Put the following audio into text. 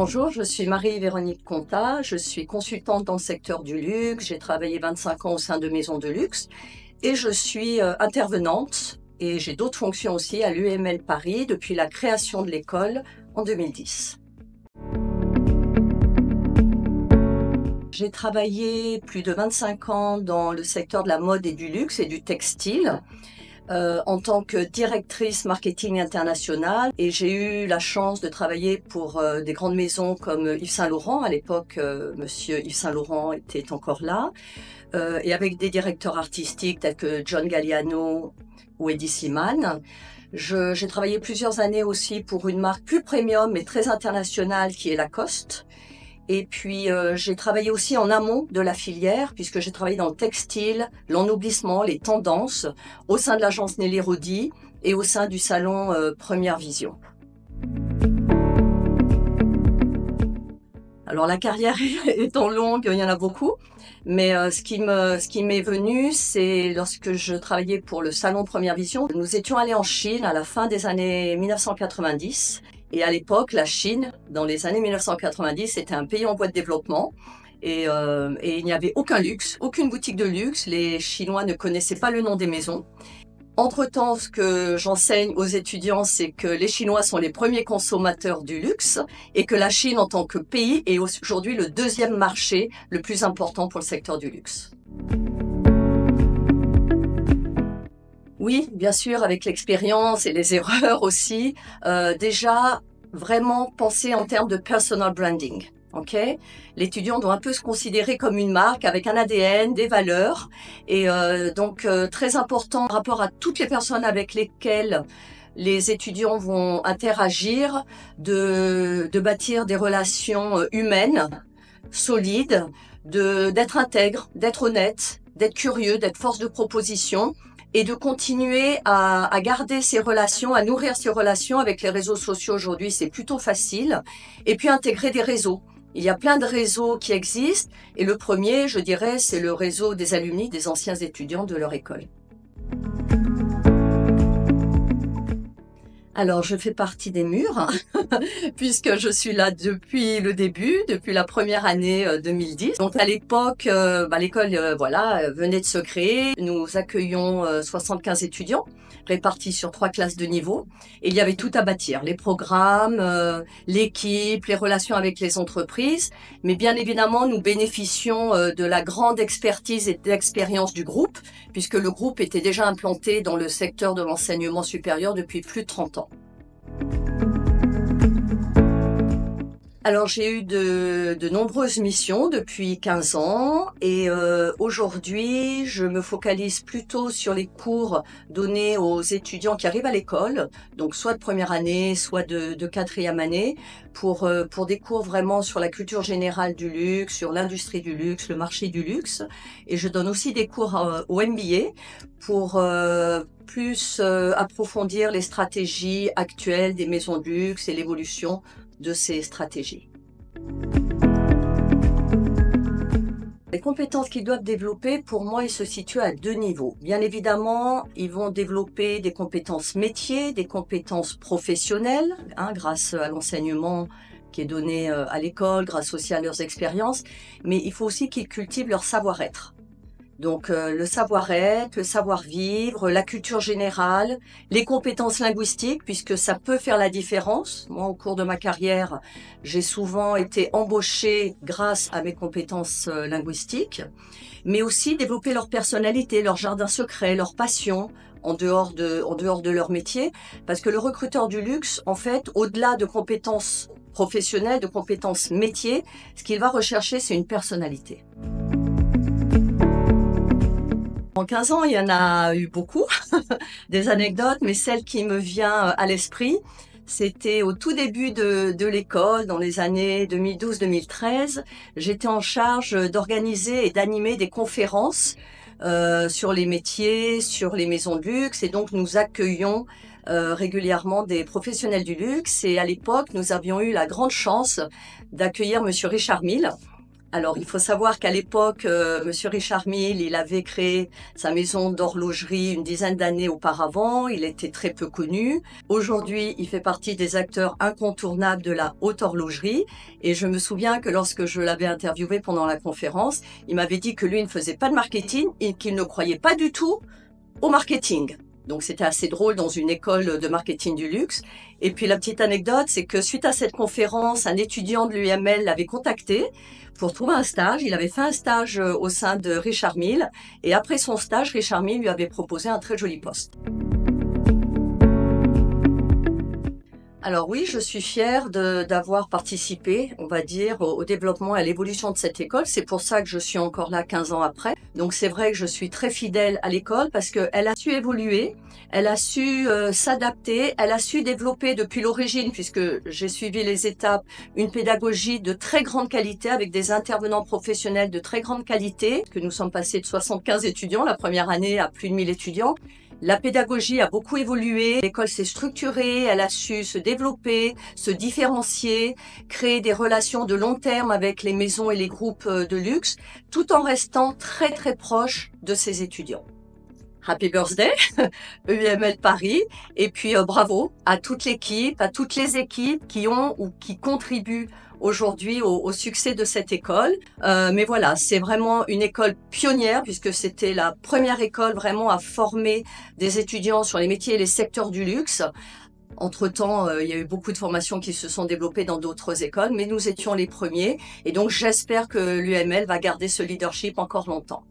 Bonjour, je suis Marie-Véronique Contat, je suis consultante dans le secteur du luxe, j'ai travaillé 25 ans au sein de maisons de luxe et je suis intervenante et j'ai d'autres fonctions aussi à l'UML Paris depuis la création de l'école en 2010. J'ai travaillé plus de 25 ans dans le secteur de la mode et du luxe et du textile. En tant que directrice marketing international et j'ai eu la chance de travailler pour des grandes maisons comme Yves Saint Laurent. À l'époque, monsieur Yves Saint Laurent était encore là et avec des directeurs artistiques tels que John Galliano ou Eddie Slimane. J'ai travaillé plusieurs années aussi pour une marque plus premium mais très internationale qui est Lacoste. Et puis, j'ai travaillé aussi en amont de la filière, puisque j'ai travaillé dans le textile, l'ennoblissement, les tendances, au sein de l'agence Nelly Rodi et au sein du salon Première Vision. Alors, la carrière étant longue, il y en a beaucoup, mais ce qui m'est venu, c'est lorsque je travaillais pour le salon Première Vision. Nous étions allés en Chine à la fin des années 1990. Et à l'époque, la Chine, dans les années 1990, c'était un pays en voie de développement et il n'y avait aucun luxe, aucune boutique de luxe. Les Chinois ne connaissaient pas le nom des maisons. Entre-temps, ce que j'enseigne aux étudiants, c'est que les Chinois sont les premiers consommateurs du luxe et que la Chine, en tant que pays, est aujourd'hui le deuxième marché le plus important pour le secteur du luxe. Oui, bien sûr, avec l'expérience et les erreurs aussi. Déjà, vraiment penser en termes de personal branding. Okay, l'étudiant doit un peu se considérer comme une marque avec un ADN, des valeurs. Et donc, très important par rapport à toutes les personnes avec lesquelles les étudiants vont interagir, de bâtir des relations humaines, solides, d'être intègre, d'être honnête, d'être curieux, d'être force de proposition. Et de continuer à garder ces relations, à nourrir ces relations avec les réseaux sociaux aujourd'hui, c'est plutôt facile. Et puis intégrer des réseaux. Il y a plein de réseaux qui existent et le premier, je dirais, c'est le réseau des alumni, des anciens étudiants de leur école. Alors, je fais partie des murs, puisque je suis là depuis le début, depuis la première année 2010. Donc, à l'époque, l'école venait de se créer. Nous accueillons 75 étudiants, répartis sur 3 classes de niveau. Et il y avait tout à bâtir, les programmes, l'équipe, les relations avec les entreprises. Mais bien évidemment, nous bénéficions de la grande expertise et d'expérience du groupe, puisque le groupe était déjà implanté dans le secteur de l'enseignement supérieur depuis plus de 30 ans. Alors j'ai eu de nombreuses missions depuis 15 ans et aujourd'hui je me focalise plutôt sur les cours donnés aux étudiants qui arrivent à l'école, donc soit de première année, soit de quatrième année, pour des cours vraiment sur la culture générale du luxe, sur l'industrie du luxe, le marché du luxe. Et je donne aussi des cours au MBA pour plus approfondir les stratégies actuelles des maisons de luxe et l'évolution de ces stratégies. Les compétences qu'ils doivent développer, pour moi, ils se situent à 2 niveaux. Bien évidemment, ils vont développer des compétences métiers, des compétences professionnelles, grâce à l'enseignement qui est donné à l'école, grâce aussi à leurs expériences, mais il faut aussi qu'ils cultivent leur savoir-être. Donc le savoir-être, le savoir-vivre, la culture générale, les compétences linguistiques, puisque ça peut faire la différence. Moi, au cours de ma carrière, j'ai souvent été embauchée grâce à mes compétences linguistiques, mais aussi développer leur personnalité, leur jardin secret, leur passion en dehors de leur métier, parce que le recruteur du luxe, en fait, au-delà de compétences professionnelles, de compétences métiers, ce qu'il va rechercher, c'est une personnalité. En 15 ans, il y en a eu beaucoup, des anecdotes, mais celle qui me vient à l'esprit, c'était au tout début de l'école, dans les années 2012-2013. J'étais en charge d'organiser et d'animer des conférences sur les métiers, sur les maisons de luxe, et donc nous accueillions régulièrement des professionnels du luxe. Et à l'époque, nous avions eu la grande chance d'accueillir Monsieur Richard Mille, Alors, il faut savoir qu'à l'époque, Monsieur Richard Mille, il avait créé sa maison d'horlogerie une dizaine d'années auparavant. Il était très peu connu. Aujourd'hui, il fait partie des acteurs incontournables de la haute horlogerie. Et je me souviens que lorsque je l'avais interviewé pendant la conférence, il m'avait dit que lui ne faisait pas de marketing et qu'il ne croyait pas du tout au marketing. Donc c'était assez drôle dans une école de marketing du luxe. Et puis la petite anecdote, c'est que suite à cette conférence, un étudiant de l'UML l'avait contacté pour trouver un stage. Il avait fait un stage au sein de Richard Mille. Et après son stage, Richard Mille lui avait proposé un très joli poste. Alors oui, je suis fière d'avoir participé, on va dire, au développement et à l'évolution de cette école. C'est pour ça que je suis encore là 15 ans après. Donc c'est vrai que je suis très fidèle à l'école parce qu'elle a su évoluer, elle a su s'adapter, elle a su développer depuis l'origine, puisque j'ai suivi les étapes, une pédagogie de très grande qualité avec des intervenants professionnels de très grande qualité, que nous sommes passés de 75 étudiants la première année à plus de 1000 étudiants. La pédagogie a beaucoup évolué, l'école s'est structurée, elle a su se développer, se différencier, créer des relations de long terme avec les maisons et les groupes de luxe, tout en restant très très proche de ses étudiants. Happy birthday, EUML Paris, et puis bravo à toute l'équipe, à toutes les équipes qui ont ou qui contribuent aujourd'hui au succès de cette école. Mais voilà, c'est vraiment une école pionnière puisque c'était la première école vraiment à former des étudiants sur les métiers et les secteurs du luxe. Entre-temps, il y a eu beaucoup de formations qui se sont développées dans d'autres écoles, mais nous étions les premiers. Et donc, j'espère que l'UML va garder ce leadership encore longtemps.